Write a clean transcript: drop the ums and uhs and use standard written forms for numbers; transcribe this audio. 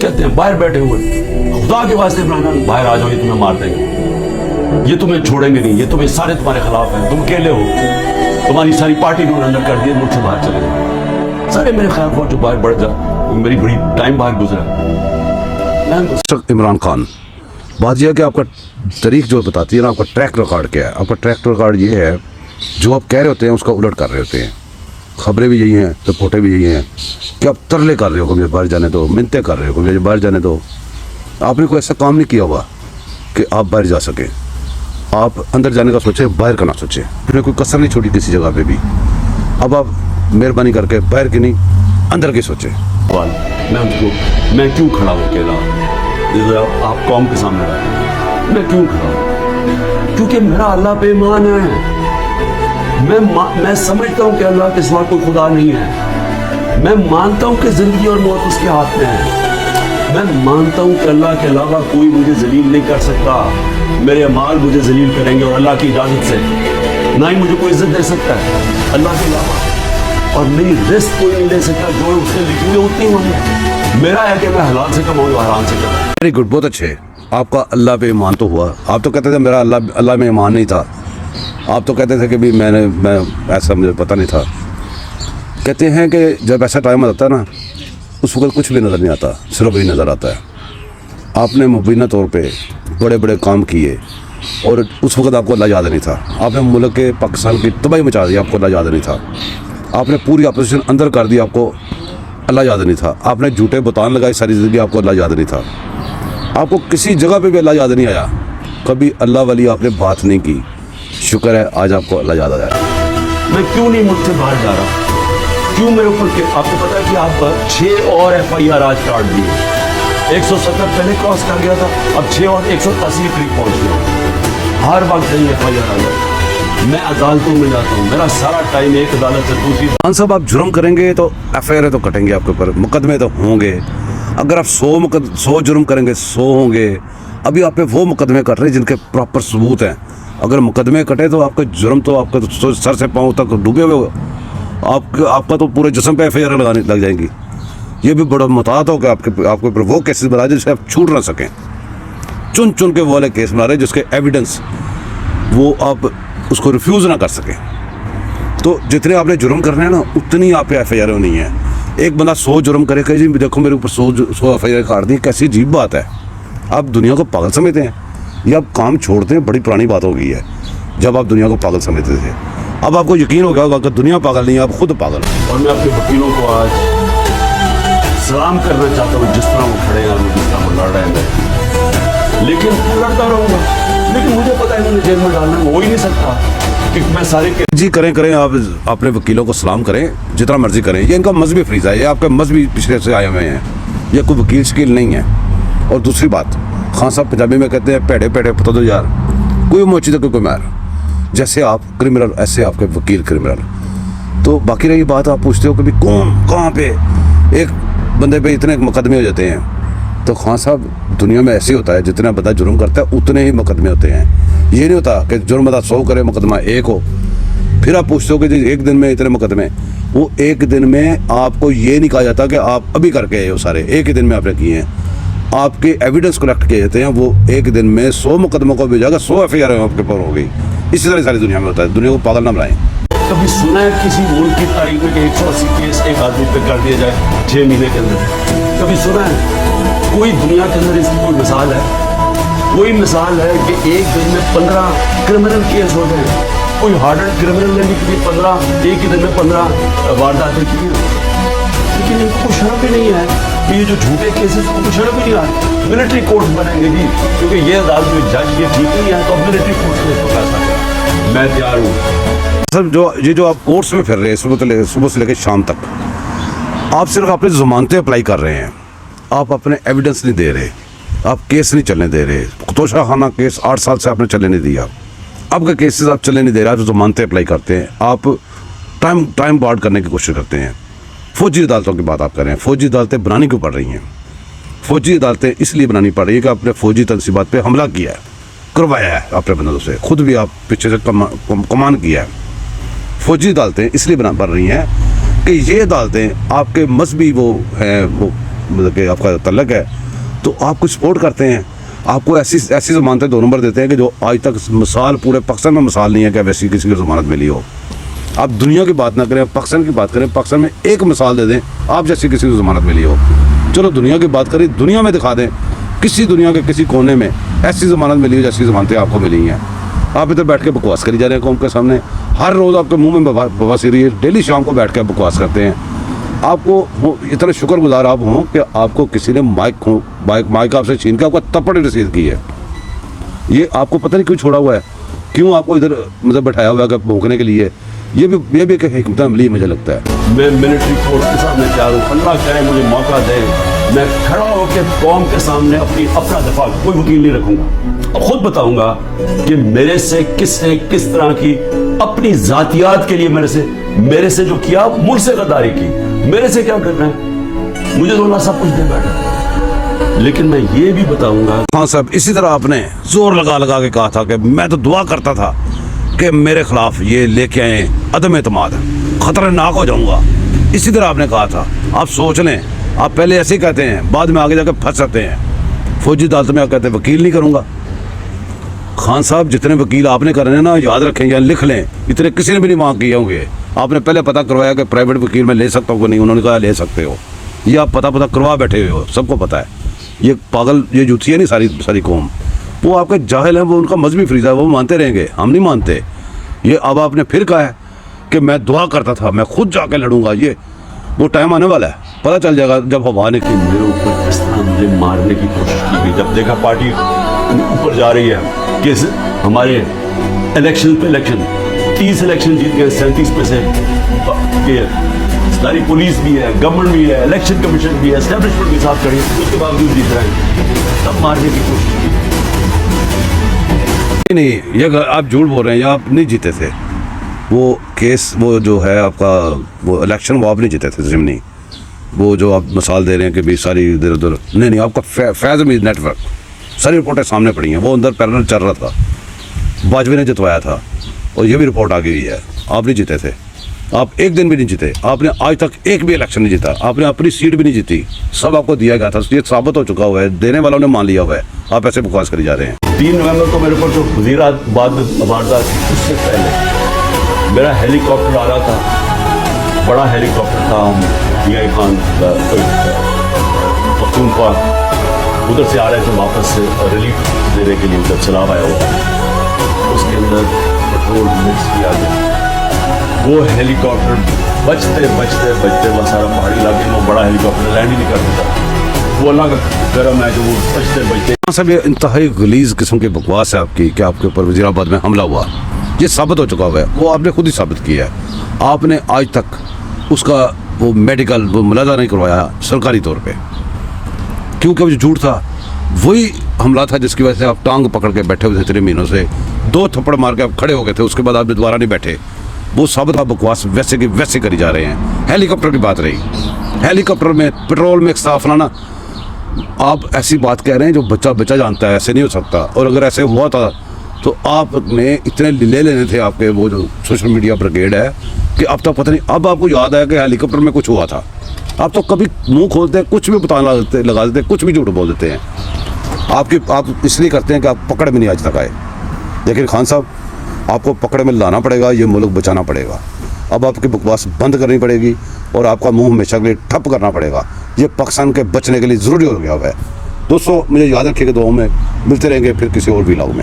कहते हैं बाहर बैठे हुए, खुदा के वास्ते इमरान खान बाहर आ जाओ, ये तुम्हें मार देंगे, ये तुम्हें छोड़ेंगे नहीं, ये तुम्हें सारे तुम्हारे खिलाफ हैं, तुम अकेले हो, तुम्हारी सारी पार्टी ने अंदर कर दी, मुझसे बाहर चले जाओ। सारे मेरे ख्याल जो बाहर बढ़ जा, मेरी बड़ी टाइम बाहर गुजरा। इमरान खान, बात यह है कि आपका तारीख जो बताती है ना, आपका ट्रैक रिकॉर्ड क्या है? आपका ट्रैक रिकॉर्ड ये है, जो आप कह रहे होते हैं उसका उलट कर रहे होते हैं। खबरें भी यही हैं, रिपोर्टें भी यही हैं कि आप तरले कर रहे हो कि मुझे बाहर जाने दो, मिन्नतें कर रहे हो कि मुझे बाहर जाने दो। आपने कोई ऐसा काम नहीं किया होगा कि आप बाहर जा सकें। आप अंदर जाने का सोचें, बाहर का ना सोचें। आपने कोई कसर नहीं छोड़ी किसी जगह पे भी। अब आप मेहरबानी करके बाहर की नहीं, अंदर की सोचें। मैं क्यों खड़ा हूँ अकेला? आप कौम के सामने रहे, मैं क्यों खड़ा हूँ? क्योंकि मेरा अल्लाह पे ईमान है। मैं समझता हूँ कि अल्लाह के सिवा कोई खुदा नहीं है। मैं मानता हूँ कि जिंदगी और मौत उसके हाथ में है। मैं मानता हूँ कि अल्लाह के अलावा कोई मुझे जलील नहीं कर सकता। मेरे अमाल मुझे जलील करेंगे और अल्लाह की इजाजत से। ना ही मुझे कोई इज्जत दे सकता है अल्लाह के अलावा, और मेरी रिस्क कोई नहीं ले सकता। जो उसने लिखी हुई उतनी होनी। मेरा है कि मैं हलाल से कमाऊँ, हराम से कमाऊँ। वेरी गुड, बहुत अच्छे। आपका अल्लाह पे ईमान तो हुआ। आप तो कहते थे मेरा अल्लाह में ईमान नहीं था। आप तो कहते थे कि भी मैं ऐसा मुझे पता नहीं था। कहते हैं कि जब ऐसा टाइम आता है ना, उस वक्त कुछ भी नज़र नहीं आता, सिर्फ वही नज़र आता है। आपने मुबीना तौर पे बड़े बड़े काम किए और उस वक्त आपको अल्लाह याद नहीं था। आपने मुल्क के पाकिस्तान की तबाही मचा दी, आपको अल्लाह याद नहीं था। आपने पूरी अपोजिशन अंदर कर दी, आपको अल्लाह याद नहीं था। आपने झूठे बुतान लगाए सारी ज़िंदगी, आपको अल्लाह याद नहीं था। आपको किसी जगह पे भी अल्लाह याद नहीं आया। कभी अल्लाह वाली आपने बात नहीं की। शुक्र है आज आपको अल्लाह याद आ जाए। मैं क्यों नहीं मुझसे बाहर जा रहा? क्यों मेरे ऊपर? आपको पता है कि आप 6 और FIR आज काट दिए। 170 पहले क्रॉस कर गया था, अब 6 और 180 करीब पहुंच गया। हर वक्त नहीं FIR आ जाए। मैं अदालतों में जाता हूँ, मेरा सारा टाइम एक अदालत से दूसरी। खान साहब, आप जुर्म करेंगे तो FIR तो कटेंगे आपके ऊपर, मुकदमे तो होंगे। अगर आप 100 जुर्म करेंगे 100 होंगे। अभी आप पे वो मुकदमे कट रहे हैं जिनके प्रॉपर सबूत हैं। अगर मुकदमे कटे तो आपका जुर्म तो आपका तो सर से पाँव तक डूबे हुए, आपका तो पूरे जिस्म पे FIR लगाने लग जाएंगी। ये भी बड़ा मुताद हो कि आपके ऊपर वो केसेस बना जिससे आप छूट ना सकें। चुन चुन के वो वाले केस बना रहे जिसके एविडेंस वो आप उसको रिफ्यूज़ ना कर सकें। तो जितने आपने जुर्म करने हैं ना, उतनी आप पे FIR होनी है। एक बंदा 100 जुर्म करे कि जी देखो मेरे ऊपर 100 FIR काट दी, कैसी अजीब बात है। आप दुनिया को पागल समझते हैं या आप काम छोड़ते हैं? बड़ी पुरानी बात हो गई है जब आप दुनिया को पागल समझते थे। अब आपको यकीन हो गया होगा कि दुनिया पागल नहीं है, आप खुद पागल हैं। और मैं अपने वकीलों को आज सलाम करना चाहता हूँ, जिस तरह वो खड़े हैं, जिस तरह वो लड़ रहे हैं। लेकिन लड़ता रहूँगा, लेकिन मुझे पता है मुझे जेल में डालना हो ही नहीं सकता कि मैं सारे जी करें। आप अपने वकीलों को सलाम करें, जितना मर्जी करें। ये इनका मजहबी फ्रीज़ा है, ये आपका मजहबी पिछले से आए हुए हैं। ये कोई वकील शकील नहीं है। और दूसरी बात, खान साहब पंजाबी में कहते हैं पेड़े पेड़े पता दो यार, कोई मोची तो कोई मार। जैसे आप क्रिमिनल, ऐसे आपके वकील क्रिमिनल। तो बाकी रही बात, आप पूछते हो कि भी कौन कहाँ पे एक बंदे पे इतने मुकदमे हो जाते हैं। तो खान साहब, दुनिया में ऐसे होता है, जितना बंदा जुर्म करता है उतने ही मुकदमे होते हैं। ये नहीं होता कि जुर्म बंदा 100 करे, मुकदमा 1 हो। फिर आप पूछते हो कि जी एक दिन में इतने मुकदमे। वो एक दिन में आपको ये नहीं कहा जाता कि आप अभी करके आए हो, सारे एक ही दिन में आपने किए हैं। आपके एविडेंस कलेक्ट किए जाते हैं, वो एक दिन में 100 मुकदमों को भेजा, 100 FIR आपके ऊपर हो गई। इसी तरह सारी दुनिया में होता है। दुनिया को पागल ना बनाएं। कभी सुना है किसी मुल्क की तारीख में कि 180 केस एक आदमी पे कर दिया जाए 6 महीने के अंदर? कभी सुना है? कोई दुनिया के अंदर इसकी कोई मिसाल है? कोई मिसाल है कि एक दिन में 15 क्रिमिनल केस हो गए? कोई हार्डर क्रिमिनल ने भी 15 एक ही दिन में 15 वारदातें की? लेकिन इनको शर्म भी नहीं है कि ये जो झूठे केसेस को शर्म भी नहीं आए। मिलिट्री कोर्ट बनेंगे जी, क्योंकि ये अदालत में जज ये ठीक नहीं है तो मिलिट्री कोर्ट में इसको फैसला करें। मैं तैयार हूँ सर। जो आप कोर्ट्स में फिर रहे हैं सुबह से लेकर शाम तक, आप सिर्फ अपने ज़मानतें अप्लाई कर रहे हैं। आप अपने एविडेंस नहीं दे रहे, आप केस नहीं चलने दे रहे। तोशा खाना केस 8 साल से आपने चलने नहीं दिया। आपका केसेस आप चलने नहीं दे रहे, आप ज़मानतें अप्लाई करते हैं। आप टाइम बार्ड करने की कोशिश करते हैं। फौजी अदालतों की बात आप कर रहे हैं। फौजी अदालतें बनानी क्यों पड़ रही हैं? फौजी अदालतें इसलिए बनानी पड़ रही है कि आपने फौजी तनसीबात पे हमला किया है, करवाया है अपने बंदों से, खुद भी आप पीछे से कमान किया है। फौजी अदालतें इसलिए बना पड़ रही हैं कि ये अदालतें आपके मजहबी वो हैं, वो मतलब कि आपका तल्लक है तो आपको सपोर्ट करते हैं, आपको ऐसी ऐसी ज़मानतें 2 नंबर देते हैं कि जो आज तक मिसाल पूरे पाकिस्तान में मिसाल नहीं है कि वैसी किसी को ज़मानत मिली हो। आप दुनिया की बात ना करें, पाकिस्तान की बात करें, पाकिस्तान में एक मिसाल दे दें आप जैसी किसी को ज़मानत मिली हो। चलो दुनिया की बात करें, दुनिया में दिखा दें किसी दुनिया के किसी कोने में ऐसी ज़मानत मिली हो जैसी ज़मानतें आपको मिली हैं। आप इधर बैठ के बकवास करी जा रहे हैं कौम के सामने, हर रोज़ आपके मुंह में बवासीरी है, डेली शाम को बैठ के बकवास करते हैं। आपको इतने शुक्रगुजार आप हों कि आपको किसी ने माइक आपसे छीन के आपका तपड़ रसीद की है। ये आपको पता नहीं क्यों छोड़ा हुआ है, क्यों आपको इधर मतलब बैठाया हुआ है भोंकने के लिए। ये भी एक हिकमत अमली मुझे लगता है। मैं मिलिट्री फोर्स के सामने तैयार हूँ, अल्लाह करे मुझे मौका दे, मैं खड़ा होकर कौम के सामने अपना दफा, कोई वकील नहीं रखूंगा, खुद बताऊंगा कि मेरे से किसने किस तरह की अपनी जातियात के लिए मेरे से जो किया, मुझसे गद्दारी की, मेरे से क्या करना है, मुझे तो अल्लाह सब कुछ दे बैठा। लेकिन मैं ये भी बताऊंगा। हाँ साहब, इसी तरह आपने जोर लगा लगा के कहा था कि मैं तो दुआ करता था कि मेरे खिलाफ ये लेके आए अदम एतमाद, खतरनाक हो जाऊंगा। इसी तरह आपने कहा था। आप सोच लें, आप पहले ऐसे ही कहते हैं, बाद में आगे जाकर फंस जाते हैं। फौजी अदालत में आप कहते हैं वकील नहीं करूंगा। खान साहब, जितने वकील आपने करने ना, याद रखें या लिख लें, इतने किसी ने भी नहीं मांग किए होंगे। आपने पहले पता करवाया कि प्राइवेट वकील में ले सकता हूँ कि नहीं, उन्होंने कहा ले सकते हो। ये आप पता करवा बैठे हुए हो, सबको पता है। ये पागल, ये जूती है नहीं सारी कौम, वो आपके जाहिल हैं, वो उनका मजहबी फरीज़ा है, वो मानते रहेंगे, हम नहीं मानते। ये अब आपने फिर कहा है कि मैं दुआ करता था, मैं खुद जाके लड़ूंगा। ये वो टाइम आने वाला है, पता चल जाएगा जब हवा ने की मेरे ऊपर इस तरह मुझे मारने की कोशिश की गई। जब देखा पार्टी ऊपर जा रही है कि हमारे इलेक्शन 30 इलेक्शन जीत गए, 37 में से सारी पुलिस भी है, गवर्नमेंट भी है, इलेक्शन कमीशन भी है, एस्टेब्लिशमेंट भी साथ खड़ी, उसके बावजूद जीत रहे हैं, तब मारने की कोशिश की। नहीं, ये आप झूठ बोल रहे हैं, या आप नहीं जीते थे वो केस, वो जो है आपका वो इलेक्शन, वो आप नहीं जीते थे ज़िमनी। वो जो आप मिसाल दे रहे हैं कि भी सारी इधर उधर, नहीं, आपका फैज़ मीडिया नेटवर्क सारी रिपोर्टें सामने पड़ी हैं, वो अंदर पैरेलल चल रहा था, बाजवे ने जितवाया था और ये भी रिपोर्ट आ गई है। आप नहीं जीते थे, आप एक दिन भी नहीं जीते, आपने आज तक एक भी इलेक्शन नहीं जीता, आपने अपनी सीट भी नहीं जीती, सब आपको दिया गया था। ये साबित हो चुका हुआ है, देने वालों ने मान लिया हुआ है, आप ऐसे बकवास करी जा रहे हैं। 3 नवंबर को मेरे ऊपर जो वज़ीराबाद में वारदात थी, उससे पहले मेरा हेलीकॉप्टर आ रहा था, बड़ा हेलीकॉप्टर था, DI खान पख्तूनख्वा, उधर से आ रहे थे वापस रिलीफ देने के लिए, जब सैलाब आया हुआ, उसके अंदर पेट्रोल मिक्स किया गया। वो हेलीकॉप्टर बचते वो सारा पहाड़ी इलाके में बड़ा हेलीकॉप्टर लैंड ही नहीं कर देता। वो अल्लाह का करम है जो वो बचते। सब ये इंतहाई गलीज किस्म की बकवास है आपकी कि आपके ऊपर वज़ीराबाद में हमला हुआ, ये साबित हो चुका हुआ है, वो आपने खुद ही साबित किया है। आपने आज तक उसका वो मेडिकल वो मुलाजा नहीं करवाया सरकारी तौर पे, क्योंकि वो जो झूठ था वही हमला था जिसकी वजह से आप टांग पकड़ के बैठे हुए थे 3 महीनों से, 2 थप्पड़ मार के आप खड़े हो गए थे, उसके बाद आप दोबारा नहीं बैठे। वो साबित आप बकवास वैसे की वैसे करी जा रहे हैं। हेलीकॉप्टर की बात रही, हेलीकॉप्टर में पेट्रोल मिक्स था फलाना, आप ऐसी बात कह रहे हैं जो बच्चा जानता है, ऐसे नहीं हो सकता। और अगर ऐसे हुआ था तो आपने इतने ले लेने थे आपके वो जो सोशल मीडिया ब्रिगेड है कि अब तो पता नहीं, अब आपको याद आया कि हेलीकॉप्टर में कुछ हुआ था। आप तो कभी मुंह खोलते हैं, कुछ भी पता लगा देते हैं, कुछ भी झूठ बोल देते हैं। आप इसलिए करते हैं कि आप पकड़ में नहीं आज तक आए। लेकिन खान साहब, आपको पकड़ में लाना पड़ेगा, ये मुल्क बचाना पड़ेगा। अब आपकी बकवास बंद करनी पड़ेगी और आपका मुंह हमेशा के लिए ठप करना पड़ेगा। ये पाकिस्तान के बचने के लिए ज़रूरी हो गया हुआ है। दोस्तों, मुझे याद रखिएगा, दुआओं में मिलते रहेंगे फिर किसी और व्लॉग में।